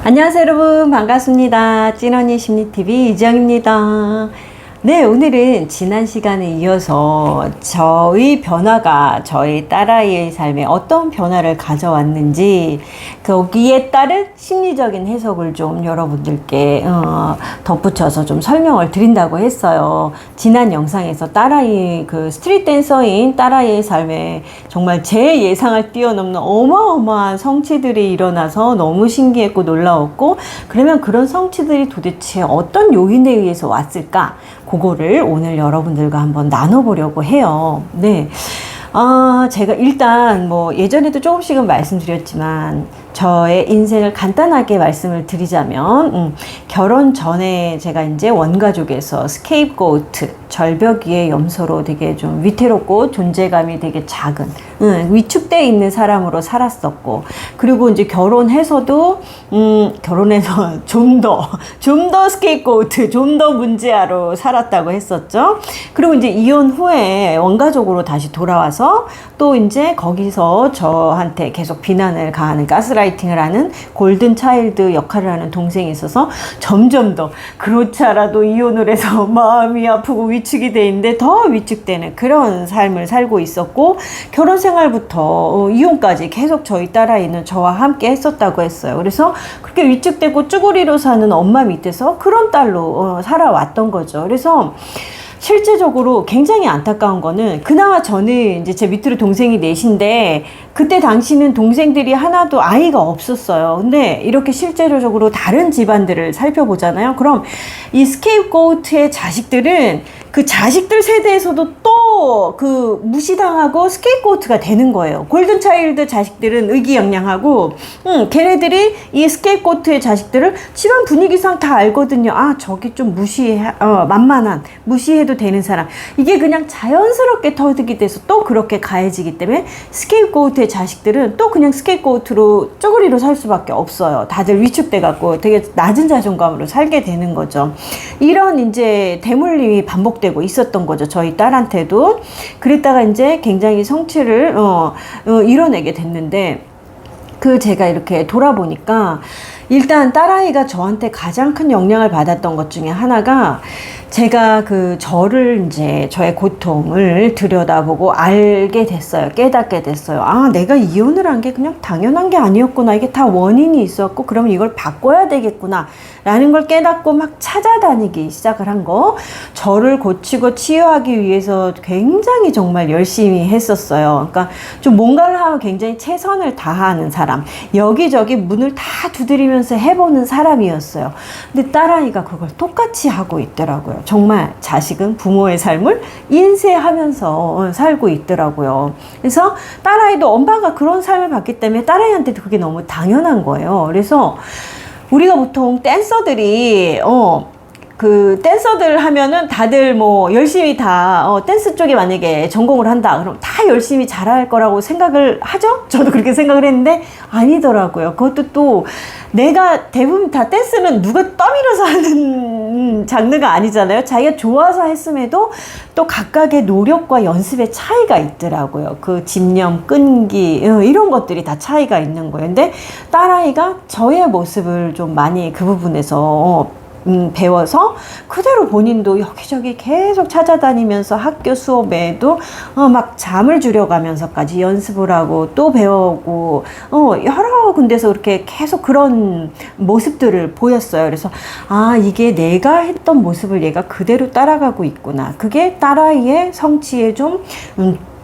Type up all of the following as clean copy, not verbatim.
안녕하세요 여러분, 반갑습니다. 찐언니 심리TV 이지영입니다. 네, 오늘은 지난 시간에 이어서 저의 변화가 저희 딸아이의 삶에 어떤 변화를 가져왔는지 거기에 따른 심리적인 해석을 좀 여러분들께 덧붙여서 좀 설명을 드린다고 했어요. 지난 영상에서 딸아이 그 스트릿 댄서인 딸아이의 삶에 정말 제 예상을 뛰어넘는 어마어마한 성취들이 일어나서 너무 신기했고 놀라웠고, 그러면 그런 성취들이 도대체 어떤 요인에 의해서 왔을까? 그거를 오늘 여러분들과 한번 나눠보려고 해요. 네. 제가 일단 뭐 예전에도 조금씩은 말씀드렸지만 저의 인생을 간단하게 말씀을 드리자면 결혼 전에 제가 이제 원가족에서 스케이프고트, 절벽 위의 염소로 되게 좀 위태롭고 존재감이 되게 작은 위축되어 있는 사람으로 살았었고, 그리고 이제 결혼해서도 결혼해서 좀 더 스케이프고트, 좀 더 문제아로 살았다고 했었죠. 그리고 이제 이혼 후에 원가족으로 다시 돌아와서 또 이제 거기서 저한테 계속 비난을 가하는 가스라이팅을 하는 골든 차일드 역할을 하는 동생이 있어서 점점 더 그렇지 않아도 이혼을 해서 마음이 아프고 위축이 돼 있는데 더 위축되는 그런 삶을 살고 있었고, 결혼 생활부터 이혼까지 계속 저희 딸아이는 저와 함께 했었다고 했어요. 그래서 그렇게 위축되고 쭈구리로 사는 엄마 밑에서 그런 딸로 살아왔던 거죠. 그래서 실제적으로 굉장히 안타까운 거는, 그나마 저는 이제 제 밑으로 동생이 넷인데 그때 당시는 동생들이 하나도 아이가 없었어요. 근데 이렇게 실제적으로 다른 집안들을 살펴보잖아요. 그럼 이 스케이프고트의 자식들은 그 자식들 세대에서도 또 그 무시당하고 스케이프고트가 되는 거예요. 골든차일드 자식들은 의기양양하고 걔네들이 이 스케이프고트의 자식들을 집안 분위기상 다 알거든요. 아, 저기 좀 만만한, 무시해도 되는 사람, 이게 그냥 자연스럽게 터득이 돼서 또 그렇게 가해지기 때문에 스케이프고트의 자식들은 또 그냥 스케이프고트로 쪼그리로 살 수밖에 없어요. 다들 위축돼 갖고 되게 낮은 자존감으로 살게 되는 거죠. 이런 이제 대물림이 반복되고 있었던 거죠, 저희 딸한테도. 그랬다가 이제 굉장히 성취를 이뤄내게 됐는데, 제가 이렇게 돌아보니까 일단 딸아이가 저한테 가장 큰 영향을 받았던 것 중에 하나가, 제가 저를 이제 저의 고통을 들여다보고 알게 됐어요. 깨닫게 됐어요. 아, 내가 이혼을 한 게 그냥 당연한 게 아니었구나. 이게 다 원인이 있었고, 그러면 이걸 바꿔야 되겠구나. 라는 걸 깨닫고 막 찾아다니기 시작을 한 거. 저를 고치고 치유하기 위해서 굉장히 정말 열심히 했었어요. 그러니까 좀 뭔가를 하면 굉장히 최선을 다하는 사람. 여기저기 문을 다 두드리면서 해보는 사람이었어요. 근데 딸아이가 그걸 똑같이 하고 있더라고요. 정말 자식은 부모의 삶을 인쇄하면서 살고 있더라고요. 그래서 딸아이도 엄마가 그런 삶을 봤기 때문에 딸아이한테도 그게 너무 당연한 거예요. 그래서 우리가 보통 댄서들이 댄서들 하면은 다들 뭐 열심히 다 댄스 쪽에 만약에 전공을 한다 그럼 다 열심히 잘할 거라고 생각을 하죠? 저도 그렇게 생각을 했는데 아니더라고요. 그것도 또 내가 대부분 다 댄스는 누가 떠밀어서 하는 장르가 아니잖아요. 자기가 좋아서 했음에도 또 각각의 노력과 연습의 차이가 있더라고요. 그 집념, 끈기 이런 것들이 다 차이가 있는 거예요. 근데 딸아이가 저의 모습을 좀 많이 그 부분에서 배워서 그대로 본인도 여기저기 계속 찾아다니면서 학교 수업에도 막 잠을 줄여가면서까지 연습을 하고 또 배우고 여러 군데서 그렇게 계속 그런 모습들을 보였어요. 그래서 아, 이게 내가 했던 모습을 얘가 그대로 따라가고 있구나. 그게 딸아이의 성취에 좀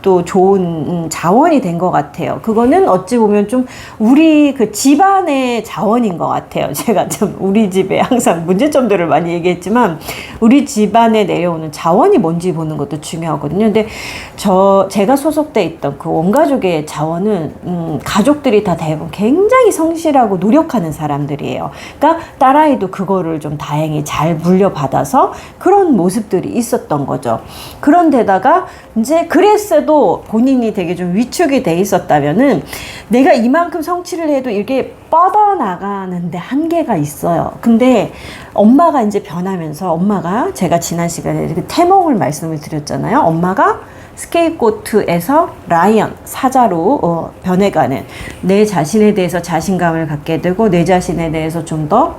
또 좋은 자원이 된 것 같아요. 그거는 어찌 보면 좀 우리 집안의 자원인 것 같아요. 제가 좀 우리 집에 항상 문제점들을 많이 얘기했지만 우리 집안에 내려오는 자원이 뭔지 보는 것도 중요하거든요. 근데 제가 소속돼 있던 그 원가족의 자원은 가족들이 다 대부분 굉장히 성실하고 노력하는 사람들이에요. 그러니까 딸아이도 그거를 좀 다행히 잘 물려받아서 그런 모습들이 있었던 거죠. 그런데다가 이제 그랬어도 본인이 되게 좀 위축이 돼 있었다면은 내가 이만큼 성취를 해도 이게 뻗어나가는데 한계가 있어요. 근데 엄마가 이제 변하면서, 엄마가 제가 지난 시간에 태몽을 말씀을 드렸잖아요. 엄마가 스케이프고트에서 라이언, 사자로 변해가는, 내 자신에 대해서 자신감을 갖게 되고 내 자신에 대해서 좀 더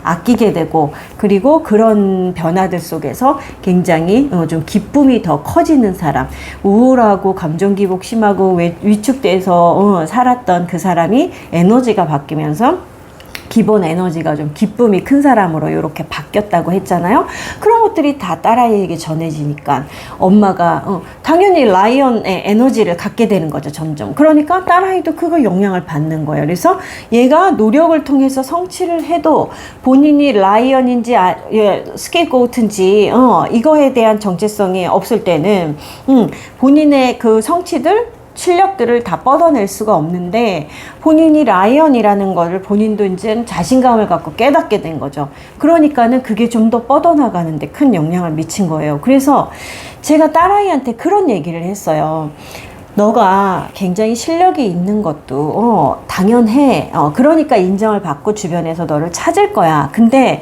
아끼게 되고, 그리고 그런 변화들 속에서 굉장히 좀 기쁨이 더 커지는 사람, 우울하고 감정 기복 심하고 위축돼서 살았던 그 사람이 에너지가 바뀌면서 기본 에너지가 좀 기쁨이 큰 사람으로 이렇게 바뀌었다고 했잖아요. 그런 것들이 다 딸아이에게 전해지니까 엄마가 당연히 라이언의 에너지를 갖게 되는 거죠, 점점. 그러니까 딸아이도 그거 영향을 받는 거예요. 그래서 얘가 노력을 통해서 성취를 해도 본인이 라이언인지 스케이프고트인지 이거에 대한 정체성이 없을 때는 본인의 그 성취들, 실력들을 다 뻗어낼 수가 없는데, 본인이 라이언이라는 거를 본인도 이제 자신감을 갖고 깨닫게 된 거죠. 그러니까는 그게 좀 더 뻗어나가는데 큰 영향을 미친 거예요. 그래서 제가 딸아이한테 그런 얘기를 했어요. 너가 굉장히 실력이 있는 것도 당연해. 그러니까 인정을 받고 주변에서 너를 찾을 거야. 근데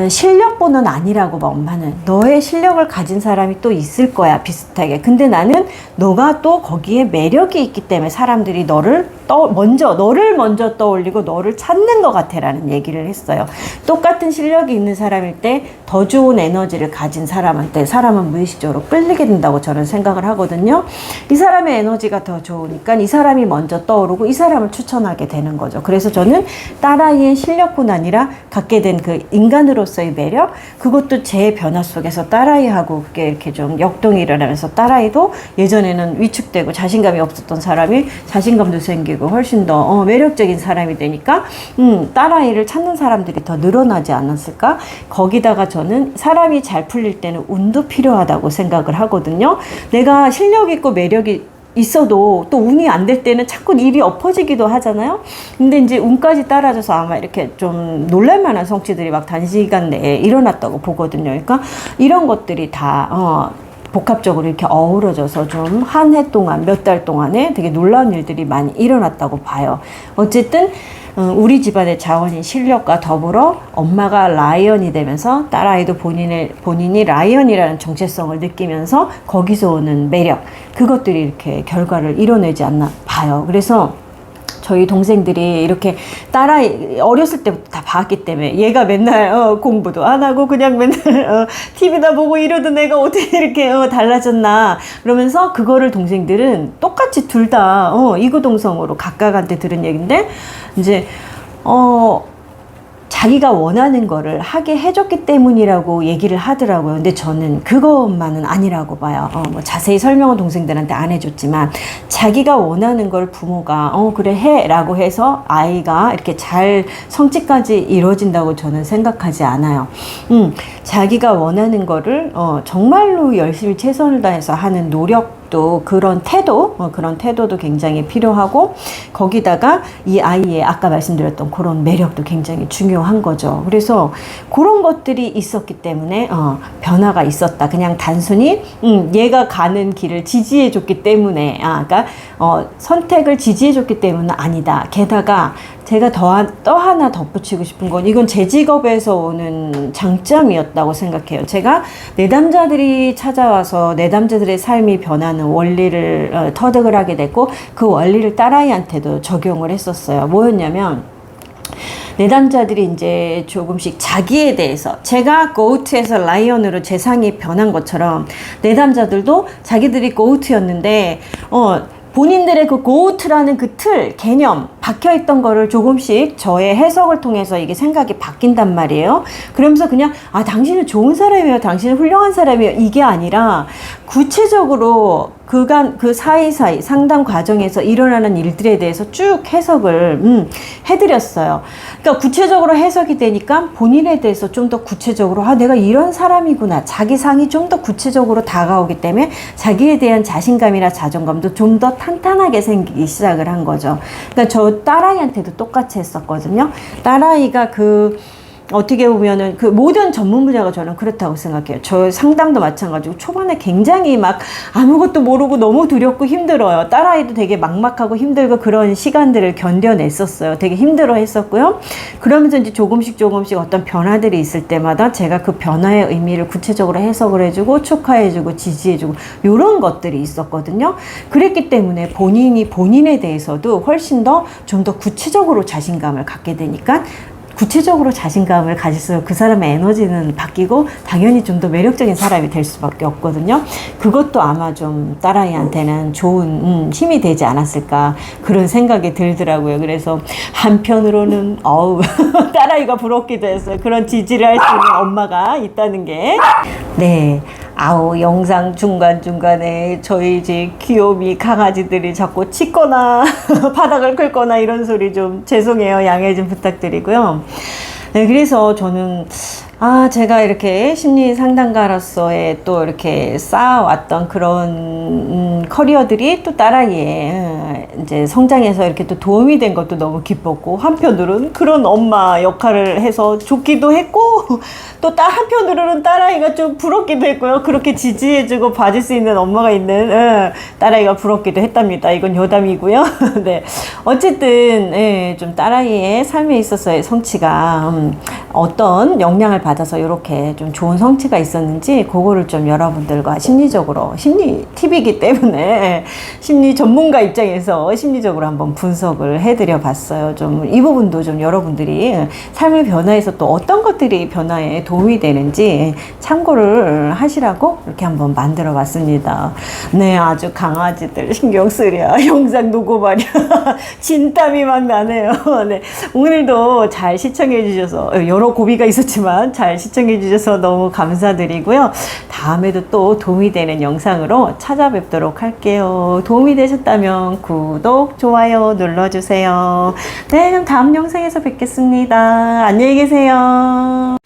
실력뿐은 아니라고 봐, 엄마는. 너의 실력을 가진 사람이 또 있을 거야, 비슷하게. 근데 나는 너가 또 거기에 매력이 있기 때문에 사람들이 너를 먼저 떠올리고 너를 찾는 것 같아 라는 얘기를 했어요. 똑같은 실력이 있는 사람일 때 더 좋은 에너지를 가진 사람한테 사람은 무의식적으로 끌리게 된다고 저는 생각을 하거든요. 이 사람의 에너지가 더 좋으니까 이 사람이 먼저 떠오르고 이 사람을 추천하게 되는 거죠. 그래서 저는 딸아이의 실력뿐 아니라 갖게 된 그 인간으로서의 매력, 그것도 제 변화 속에서 딸아이하고 그게 이렇게 좀 역동이 일어나면서 딸아이도 예전에는 위축되고 자신감이 없었던 사람이 자신감도 생기고 훨씬 더 매력적인 사람이 되니까 딸아이를 찾는 사람들이 더 늘어나지 않았을까? 거기다가 저는 사람이 잘 풀릴 때는 운도 필요하다고 생각을 하거든요. 내가 실력 있고 매력이 있어도 또 운이 안 될 때는 자꾸 일이 엎어지기도 하잖아요. 근데 이제 운까지 따라줘서 아마 이렇게 좀 놀랄만한 성취들이 막 단시간 내에 일어났다고 보거든요. 그러니까 이런 것들이 다 복합적으로 이렇게 어우러져서 좀 한 해 동안, 몇 달 동안에 되게 놀라운 일들이 많이 일어났다고 봐요. 어쨌든 우리 집안의 자원인 실력과 더불어 엄마가 라이언이 되면서 딸아이도 본인이 라이언이라는 정체성을 느끼면서 거기서 오는 매력, 그것들이 이렇게 결과를 이뤄내지 않나 봐요. 그래서 저희 동생들이 이렇게 딸아이 어렸을 때부터 다 봤기 때문에, 얘가 맨날 공부도 안 하고 그냥 맨날 TV나 보고 이러던 애가 어떻게 이렇게 달라졌나, 그러면서 그거를 동생들은 똑같이 둘 다 이구동성으로 각각한테 들은 얘기인데, 이제 자기가 원하는 거를 하게 해줬기 때문이라고 얘기를 하더라고요. 근데 저는 그것만은 아니라고 봐요. 뭐 자세히 설명은 동생들한테 안 해줬지만, 자기가 원하는 걸 부모가 그래 해 라고 해서 아이가 이렇게 잘 성취까지 이루어진다고 저는 생각하지 않아요. 자기가 원하는 거를 정말로 열심히 최선을 다해서 하는 노력, 또 그런 태도도 굉장히 필요하고, 거기다가 이 아이의 아까 말씀드렸던 그런 매력도 굉장히 중요한 거죠. 그래서 그런 것들이 있었기 때문에 변화가 있었다. 그냥 단순히 얘가 가는 길을 지지해 줬기 때문에, 그러니까 선택을 지지해 줬기 때문은 아니다. 게다가 제가 또 하나 덧붙이고 싶은 건, 이건 제 직업에서 오는 장점이었다고 생각해요. 제가 내담자들이 찾아와서 내담자들의 삶이 변하는 원리를 터득을 하게 됐고, 그 원리를 딸아이한테도 적용을 했었어요. 뭐였냐면, 내담자들이 이제 조금씩 자기에 대해서, 제가 고우트에서 라이언으로 제 상이 변한 것처럼 내담자들도 자기들이 고우트였는데 본인들의 그 고우트라는 그 틀, 개념, 박혀있던 거를 조금씩 저의 해석을 통해서 이게 생각이 바뀐단 말이에요. 그러면서 그냥, 당신은 좋은 사람이에요, 당신은 훌륭한 사람이에요, 이게 아니라 구체적으로 그 사이사이 상담 과정에서 일어나는 일들에 대해서 쭉 해석을 해드렸어요. 그러니까 구체적으로 해석이 되니까 본인에 대해서 좀 더 구체적으로, 내가 이런 사람이구나, 자기 상이 좀 더 구체적으로 다가오기 때문에 자기에 대한 자신감이나 자존감도 좀 더 탄탄하게 생기기 시작을 한 거죠. 그러니까 저 딸아이한테도 똑같이 했었거든요. 딸아이가 어떻게 보면은 그 모든 전문 분야가 저는 그렇다고 생각해요. 저 상담도 마찬가지고 초반에 굉장히 막 아무것도 모르고 너무 두렵고 힘들어요. 딸아이도 되게 막막하고 힘들고 그런 시간들을 견뎌냈었어요. 되게 힘들어 했었고요. 그러면서 이제 조금씩 어떤 변화들이 있을 때마다 제가 그 변화의 의미를 구체적으로 해석을 해주고 축하해주고 지지해주고 이런 것들이 있었거든요. 그랬기 때문에 본인이 본인에 대해서도 훨씬 더 좀 더 구체적으로 자신감을 갖게 되니까 구체적으로 자신감을 가질수록 그 사람의 에너지는 바뀌고 당연히 좀 더 매력적인 사람이 될 수밖에 없거든요. 그것도 아마 좀 딸아이한테는 좋은 힘이 되지 않았을까 그런 생각이 들더라고요. 그래서 한편으로는 딸아이가 부럽기도 했어요. 그런 지지를 할 수 있는 엄마가 있다는 게. 네. 영상 중간중간에 저희 이제 귀요미 강아지들이 자꾸 짖거나 바닥을 긁거나 이런 소리 좀 죄송해요. 양해 좀 부탁드리고요. 네, 그래서 저는 제가 이렇게 심리 상담가로서의 또 이렇게 쌓아왔던 그런 커리어들이 또 딸아이의 이제 성장에서 이렇게 또 도움이 된 것도 너무 기뻤고, 한편으로는 그런 엄마 역할을 해서 좋기도 했고, 또 한편으로는 딸아이가 좀 부럽기도 했고요. 그렇게 지지해주고 봐줄 수 있는 엄마가 있는 딸아이가 부럽기도 했답니다. 이건 여담이고요. 네. 어쨌든 좀 딸아이의 삶에 있어서의 성취가 어떤 영향을 받아서 이렇게 좀 좋은 성취가 있었는지 그거를 좀 여러분들과 심리적으로 심리 팁이기 때문에 심리 전문가 입장에서 심리적으로 한번 분석을 해드려 봤어요. 좀 이 부분도 좀 여러분들이 삶의 변화에서 또 어떤 것들이 변화에 도움이 되는지 참고를 하시라고 이렇게 한번 만들어 봤습니다. 네, 아주 강아지들 신경 쓰랴 영상 놓고 말이야 진땀이 막 나네요. 네, 오늘도 잘 시청해 주셔서 여러 고비가 있었지만 잘 시청해 주셔서 너무 감사드리고요. 다음에도 또 도움이 되는 영상으로 찾아뵙도록 할게요. 도움이 되셨다면 구독, 좋아요 눌러주세요. 네, 그럼 다음 영상에서 뵙겠습니다. 안녕히 계세요.